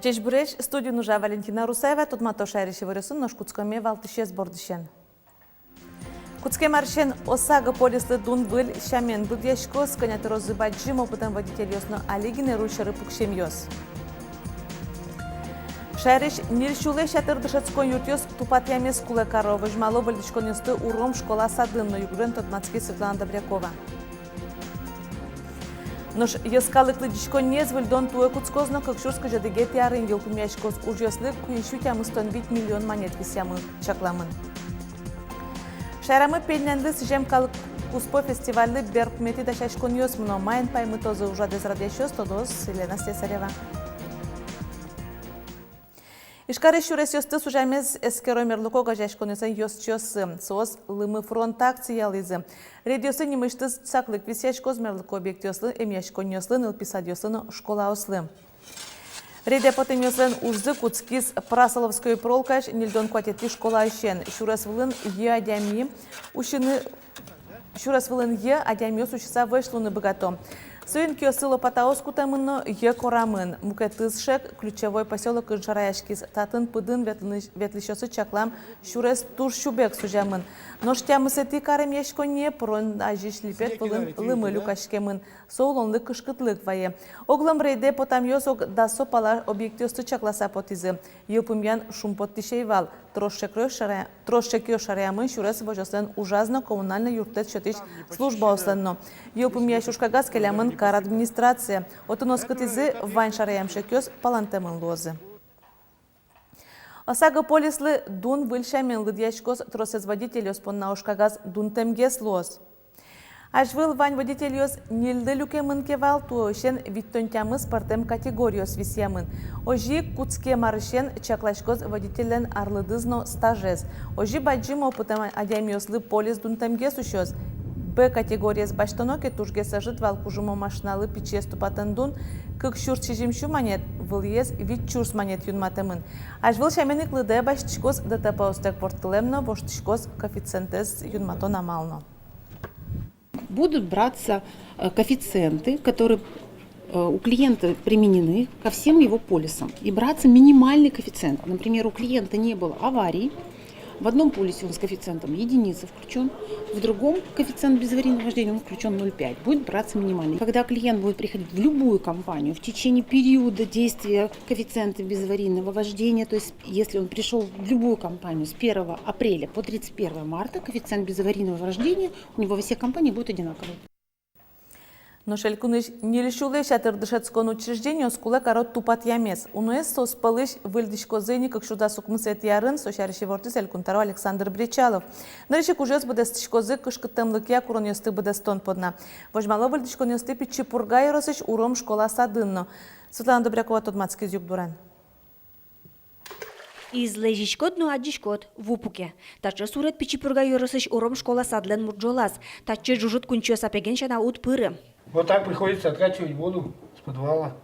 Джеш буреш студию нужа Валентина Русаева, тут матошайри шевырысын ношкутскоме валтышез бордышен. Куцке маршен осага полислы дун был шамен был яшко сканят розыбать жим опытом водитель ёсно алигине рушары пукшем ёс. Шайриш нильшуле шатыр дышацкон юртёс тупат ямес куле каро выжмало вальдышкон ёсты уром школа садын, но югрен Тодмацкий Светлана Добрякова. Нож яскалыклы дишкон нез выльдон туе куцкозно, как шурска жадыгет ярын елку мяшкоз уж яслык куиншу тямыстон бит миллион монет висямы чакламын. Шайрамы пельненды сижем калык куспо фестивальды беркмети дашашкон ёсмыно майын паймы тозы уже дезрадящёс тодос Елена Слесарева. Ишкары шурес ёсты сужамез эскеромерлыко гажашкон ёсын ёсчёсы, соос лымы фронт акциялызы. Редиосы немышты цаклык висяшкоз мерлыко объект ёслы, эмяшкон ёслын, илписад ёслын, школа ослы. Реде потом ёслын ужзы куцкиз Прасоловской пролкаш нильдон кватетли школа ищен. Шурес вылын е адями, ушины шурес вылын е адями ёс учиса вышлуны богато. Суин киосыло патаос кутамыно е корамын. Мукетызшек ключевой поселок Иншараяшкиз. Татын пыдын ветлищосы чаклам шурес тур шубек сужамын. Но штямысети карем ешконе прон ажиш липет пылын лымы люкашкемын. Соулонлы кышкытлык вае. Оглам рейде потам ёсок дасо пала объектиосты чакласа потизы. Елпымян шумпот тишейвал. Трошчекё шараямын шурес божослен ужазно коммунальный юртет шотиш служба осленно. Елпымя шушкагаз келямын кар администрация. Отынос кытизы вайн шараямшек ёс палантемын лозы. Осага полислы дун выльшамен лыдьяшкос тросез водитель оспон наушкагаз дун темгес лоз. Ажвыл вань водитель ёс нилды люкемын кевал туошен виттонтямыз партем категориос висемын. Ожи куцке марышен чаклашкоз водителен арлыдызно стажез. Ожи баджим опытам адямиослы полис дун темгес ушёс. Б категорияс баштоноке тужге сажит валкужумо машиналы пичес тупатын дун, как шурс чижимшу монет, выльез вид чурс монет юнматемын. Ажвыл шаменик лыде баштишкос ДТП остек портылемно, воштишкос коэффициентес юнматон амално. Будут браться коэффициенты, которые у клиента применены ко всем его полисам. И браться минимальный коэффициент. Например, у клиента не было аварий. В одном полисе он с коэффициентом единица включен, в другом коэффициент безаварийного вождения он включен 0,5. Будет браться минимальный. Когда клиент будет приходить в любую компанию в течение периода действия коэффициента безаварийного вождения, то есть если он пришел в любую компанию с 1 апреля по 31 марта, коэффициент безаварийного вождения у него во всех компаниях будет одинаковый. Но шелькуныш не лишулы шатыр дышецкон учреждению скула корот тупат ямес. Унуэс соспалыш выльдишко зыни, как шуда сукмысет ярын, сошарищи вортис элькунтаро Александр Бричалов. Нарышек ужес бадестишко зы кышкытымлык я курон ёсты бадестон подна. Вожмало выльдишко ёсты пичи пургай росыш уром школа садынно. Светлана Добрякова, Тодмацкий Зюкдуран. Из лежишкот, ну аджишкот, в упуке. Таче сурет пичи пургай росыш уром школа садлен мурджолас. Таче жужут кунчо сапегенша на ут пыры. Вот так приходится откачивать воду с подвала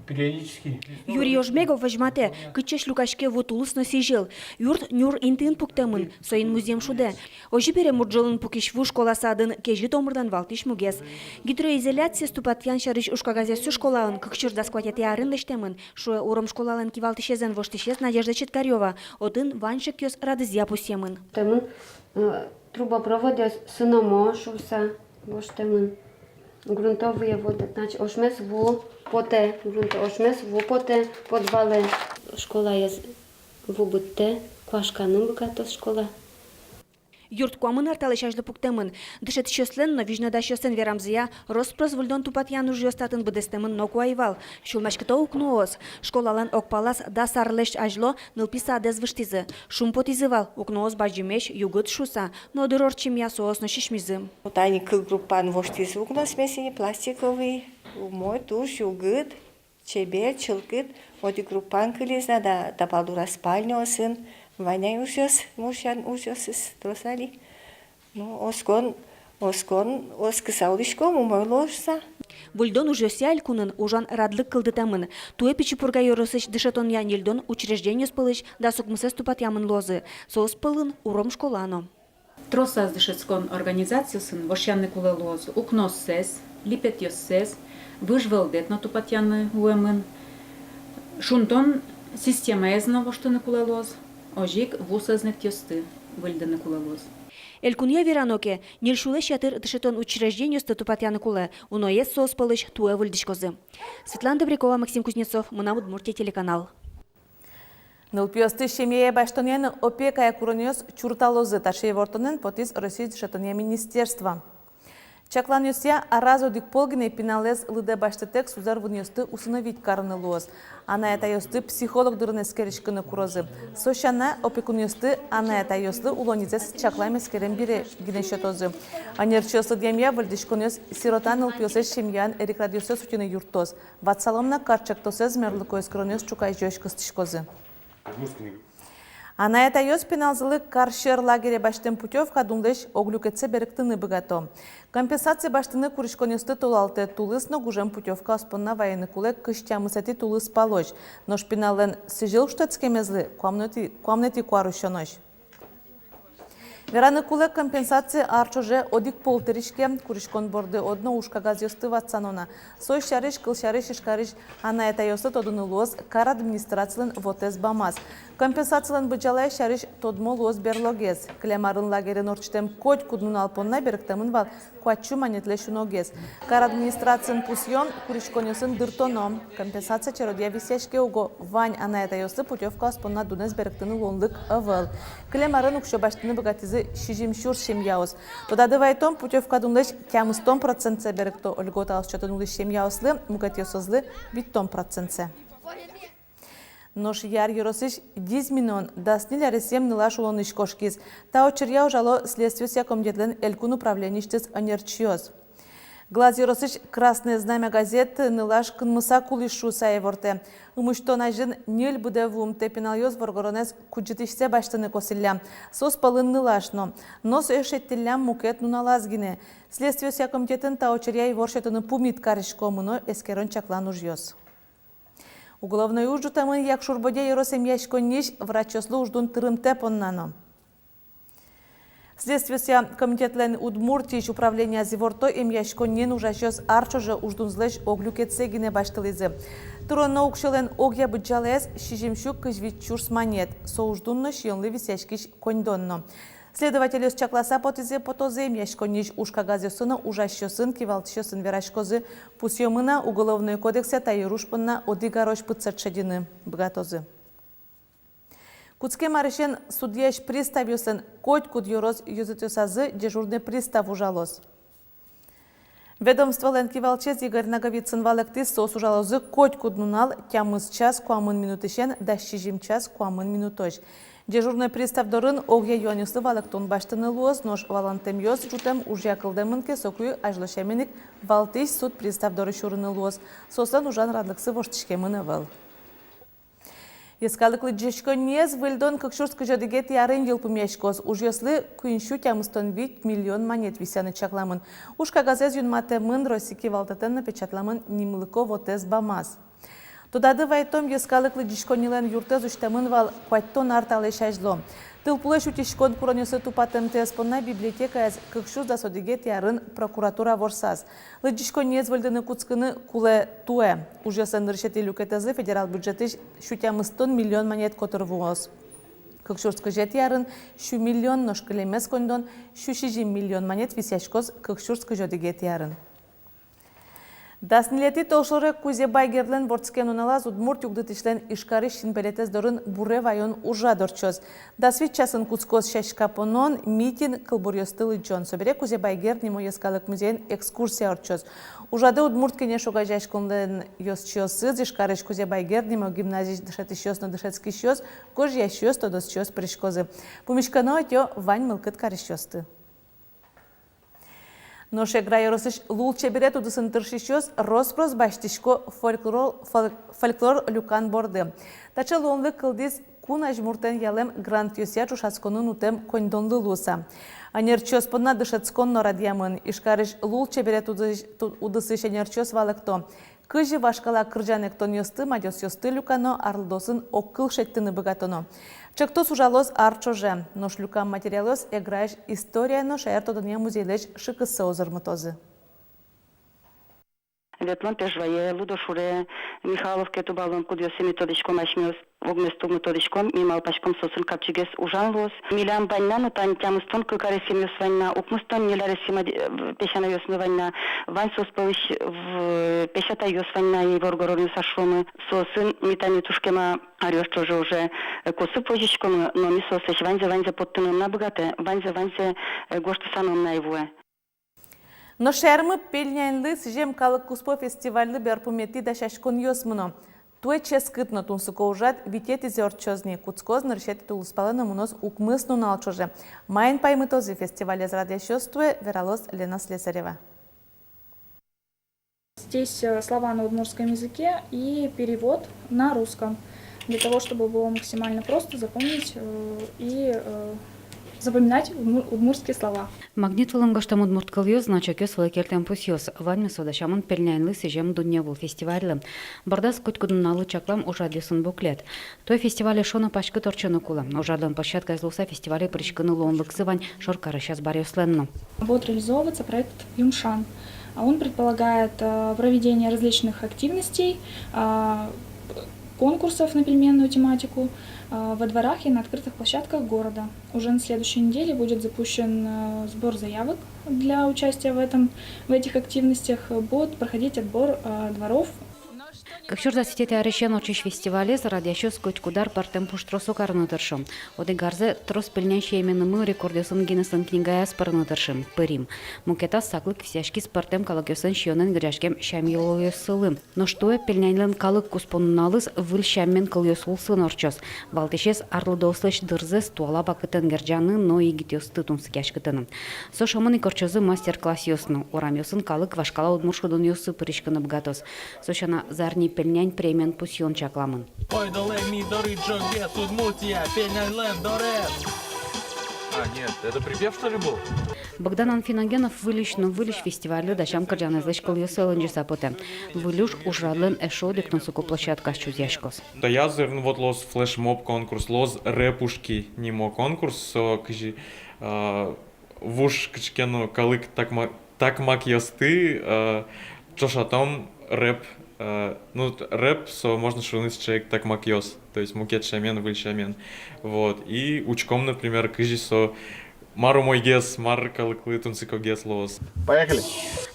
периодически. Юрий Ожмегов возьмате, кычеш люкашке вот улусно сижил. Юрт нюр интын пуктемын, соин музеем шуде. Ожи пере мурджолын пукиш в школа садын, кежи томырдан валтиш мугес. Гидроизоляция ступатьян шарыш ушкагазе всю школаын, как чур заскватят ярын лештемын. Шуе уром школалан кивалтишезен воштишез Надежда Четкарева. Один ваншек ёс радызя пусемын. Темын трубопроводы сыномо шуса воштемын. Грунтовые воды, значит, ошмес в поте, ошмес в поте, подвалы. Школа есть в убытте, квашканым богатов школа. Юрт куамын арталыш ажлы пуктемын. Дышет шёслен, но вижнада шёсен верамзия, роспрозвольдон тупатьяну жёстатын быдестемын но куайвал. Шулмашкыто укнуос. Школалан окпалас да сарлеш ажло, нылписа дез выштизы. Шум потизывал, укнуос баджимеш, югыт шуса, но дырорчим ясоос но шишмизы. Они группан воштиз укнос смесени пластиковый, мой туш, югыт, чебер, чылкыт, вот и группан кылезна, да палдура спальня сын. Ваня ушёс, мушан ушёс тросали. Ну, оскон оскысаулышком умойлошса. Вульдон уже сяль кунын ужан радлык кылдытамын. Туе пичи пурга yorosыч дышетон я нильдон учреждение спылыч да сукмысе ступат ямын лозы. Соус пылын уром школано. Тросаз дышецкон организациясын вошянны куле лозы. Укнос сес, липет ёс сес, выжвелдет на тупат яны уэмын. Шунтон система езна воштыны кулалоз, ожик вусызны тёсты выльдыны кулалоз. Элькунья Вераноке, нельшуле шатыр тышетон учреждению статупатяны куле, уноес сооспалыш туэ выльдышкозы. Светлана Добрякова, Максим Кузнецов, Мына Удмуртия телеканал. Нылпиосты шемье баштонен опека якуронёс чурталозы ташей вортонен потис Россия шатония министерства. Чакланюсия аразо дикполгине пиналез лыде баштетек сузар вынёсты усыновить карнылуоз. Ана это ёсты психолог дырнес керешкыны курозы. Сощана опекун ёсты ана это ёсты улонизес чакламес керен бире гинешетозы. Анерчёсы демья вальдишконёс сиротан нылпиосес шемьян эрикрадиосес утины юртоз. Ватсаломна карчактосез мерлыкоес кронёс чукай жёшкыстышкозы. А на это ёс пеналзылы каршер лагере баштын путевка думлеш оглюкетсе беректыны богато. Компенсация баштыны куришконёсты толалты тулыс, но гужем путевка оспонна военный кулек кыштямысати тулыс полоч. Но шпинален сижил штатскемезлы комнати куарущонош. Вераны кулек компенсация арчоже одик полтеришке куришкон борды одно ушка газ ёсты ватсанона. Сой шариш, кыл шариш, ишкариш, а на это ёсты тодыны лоз кар администрациялен вотез бамаз. Компенсациялен бычалай шариш тодмо лоз берлогез. Клемарын лагерен орчтем коть куднун алпонна беректемын вал куачу манетлешу ногез. Кар администрациялен пусьон куришкон ёсын дыртоном. Компенсация черодия висешке уго вань, а на это ёсты путевка аспонна дунез беректыны лонлык авыл. Клемарын укшо баштыны богатизы шижимшур шемьяус. Тода дывайтом путевка думлеш кямыс том процентсе беректо ольгота алчатынулы шемьяуслы, мугатиосозлы биттом процентсе. Нож яр юросыш 10 миллион даснил ресем нылаш улоныш кошкиз. Та очерья ужало следствие комитетлен элькун управлеништес анерчиоз. Глаз юросыш красное знамя газеты нылаш кынмыса кулишу саеворте. Умыштона жын нель буде вум тепинал ёз воргоронез куджитишсе баштыны косилля. Сос палын нылашно. Нос эшеттиллям мукет нуналазгине. Следствие комитетен та очерья и воршетыны пумит каришкомыно эскерон чаклан ужьёз. Уголовной ужутамын як шурбоде еросем яшконниш врачослы уждун тырымте поннано. Следствие комитетлен Удмуртич управления зиворто им яшконнен ужащёс арчоже уждунзлеш оглюкетсе гине баштылызы. Туронно укшелен огья быджалес шижимшук кыжвичурс манет. Со уждунно шионлы висяшкиш коньдонно. Следователь чакласа потизе потозем яшконниш ушка газёсына ужащёсын кивалтшёсын верашкозы пусьёмына уголовный кодексе тайырушпынна одигарош пыцатшедины бгатозы. Куцке марышен судьяш приставюсын коть куд юроз юзытюсазы дежурный пристав ужалоз. Ведомство лен кивалчез Игорь Наговицын валектис сос ужалозы коть куд нунал тямыз час куамын минутышен да шижим час куамын минутош. Дежурный пристав дорын огья юанюсы валектон баштыны луоз, нож валантем ёз жутем уже акылдемынке сокую ажлышеменик валтыш суд пристав доры шурыны луоз. Сосан ужан радлыксы воштышкемыны вал. Ескалыклы джешконез выльдон кыкшурск жадыгет ярын елпумешкоз. Ужьёслы куиншу тямыстон 8 миллион монет висяны чакламын. Ушка газез юнматемын росики валтатен напечатламын нимлыко вотез бамаз. Тодады вайтом ескалыклы джешконилен юртез уштамын вал куаттон арталешажло. Тылпулеш утишкон куронёсы тупатем теспонна библиотека аз кыкшуз да содыгет ярын прокуратура ворсаз. Лыджишконез выльдыны куцкыны куле туэ. Ужьёсын рышети люкетезы федерал бюджетыш шутямыстон миллион монет котырвуоз. Кыкшурскы жет ярын шу миллион ношкылемес кондон шу 6 миллион монет висяшкоз кыкшурскы жодыгет ярын. Даснилети толшоры кузе байгерлен бортскен уналаз Удмурт югдытышлен ишкары шинбелетез дорын буре вайон ужа дорчоз. Дасвит часын куцкоз шашкапонон митин кылбурьёстылы джон. Собере кузе байгер нимо ескалык музейн экскурсия орчоз. Ужады Удмурт кене шога жашконлен ёсчёсы, ишкарыш кузе байгер нимо гимназий дышатышёс на дышатский шёс, кож ящёс тодосчёс пришкозы. Пумишкано тё вань мылкыт карышёсты. Ноше грайоросыш лулче берет удысын тыршишёс роспрос баштишко фольклор люкан борды. Тача лонлы кылдис куна жмуртен ялем грант ёсия чушацконун утем коньдонлы луса. Анерчёс подна дышацкон норадьямын. Ишкарыш лулче берет удысыш анерчёс валекто. Кыжи вашкала кыржанектон ёсты, мадёс ёсты люкано арлдосын оккыл шеттыны богатоно. Чектос ужалоз арчоже, нош люкан материалос эграеш история, но шаертодыне музейлеш шыкысы озырмытозы. Ветлон Пежвае, Лудошуре, Михайловке Тубалон, Кудиоси методичком, Ашмиос, Огместу методичком, Мималпашком, Сосын Капчигес, Ужанлос, Милям Баньна, Тань Тямустон, Кукаресимиус Ванна, Укмустон, Ниларесима Пешанайос Ванна, Вансос Павиш в Пешатайос Ванна и Воргородин Сашумы, Сосын Митанитушкема, Арёс тоже уже Косу Позичком, но Мисосыш Ванзе подтянул на богате, Ванзе Гоштасаном на его. Но шермы пельнянлы сжем калык куспо фестивальны берпумети да шашкон йосмуно. Туе ческытно тунсуко ужат витети зерчозни куцкозны решети тулуспаланы мунос укмысну налчоже. Майн паймытози фестивале зрадящёствуе Вералос Лена Слесарева. Здесь слова на удмуртском языке и перевод на русском, для того, чтобы было максимально просто запомнить и запоминать удмуртские слова. Магнит валангоштам удмурткал ёз, значок ёз валекертен пус ёз. Ванме содашамын пельнянлы сежем дунья был фестиваль. Бардас куткудуналы чаклам ужадьюсын буклет. Той фестивале шона пашкы торчыны кула. Ужадан площадка излуса фестивале причкыны лонлык сывань шоркары сейчас барьёсленну. Будет реализовываться проект Юмшан. Он предполагает проведение различных активностей, конкурсов на пельменную тематику во дворах и на открытых площадках города. Уже на следующей неделе будет запущен сбор заявок для участия в этих активностях. Будет проходить отбор дворов. Как чурда сетете арешен очиш фестивале заради еще скотч кудар партем пуштросу карнутыршым. Оды гарзе трос пельнящий именно мы рекордиосын Гиннесен книгая спарнутыршым. Пырим. Мукета саклык всячки спартем калагёсын шионен гряшкем шамилою сылым. Но что пельнянлен калык куспонналыз выл шаммен калёсул сын орчос. Балтышес арлыдослыш дырзе ствола бакытын герджаны но и гитёсты тунсыкяшкытыным. Со шаманы корчозы мастер-класс ёсну. Урамёсын калык вашкала удмуршкыдын ёсы пырышкыны бгатос. Сошана зарни пельнянь премиан пусьон чакламын. Ой, доле ми дори джоге, Удмуртия, пельнянь лен дорет. А, нет, это припев, что ли, был? Богдан Анфиногенов вылиш фестивалю дашам кырджаны злышкал ёсэлэнджи сапоте. Вылюш ужрадлен эшодик тонсуку площадка чузяшкос. Да я зерн вот лос флешмоб конкурс, лос рэпушки нимо конкурс, со кжи вуш кчкену калык такмак ёсты, чошатом рэп. Ну, рэп, можно шуныть человек так макьёс, то есть мукет шамен, выль шамен. Вот. И учком, например, кыжи со мару мой гес, мар калыклы тунсико гес лос. Поехали!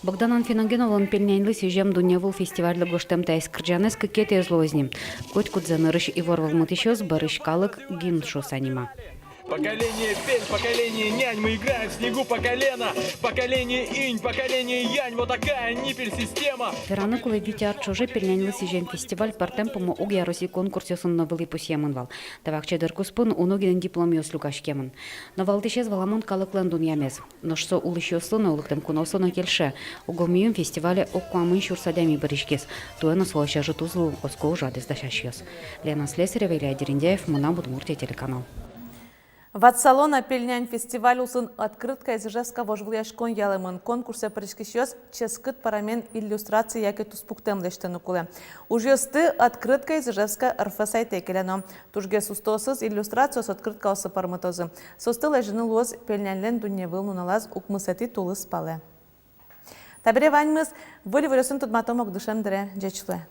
Богдан Анфиногенов он пельнянлы сежем дуньявыл фестиваль гоштем тайс кырджанес кекете злозни. Коть кудзанырыш и ворвал мутищёс барыш калык гиншо санима. Поколение пень, поколение нянь, мы играем в снегу по колено. Поколение инь, поколение янь, вот такая ниппель-система. Вераны кулы витяр чуже пельнянлы сежем фестиваль партем помо угя роси конкурсёсын новылы пусьемын. Тавакче дыркуспын уногинен диплом ёс лукашкемын. Но валтышез валамон калыклен дуньямез. Но что улышёслыны улыктем куносыны келше. Угомиюн фестивале окуамын шурсадями барышкес. Туэна слоаща житузлу оско ужадыз дашашьёс. Лена Слесарева, Илья Дерендяев, Мына Удмуртия телеканал. Ватсалона пельнянь фестиваль усын открытка из Ижевска вожвлияшкон ялымын конкурсе пришкищёс ческыт парамен иллюстрации яки туспуктем лештену куле. Ужёсты открытка из Ижевска РФ сайте келено. Тужге сустосыз иллюстрациос открытка осы пармытозы. Состыл жыны лоз пельнянлен дуньевыл нуналаз укмысети тулы спале. Табире ваньмыз выль вырёсын тудматомок дышем дыре жечле.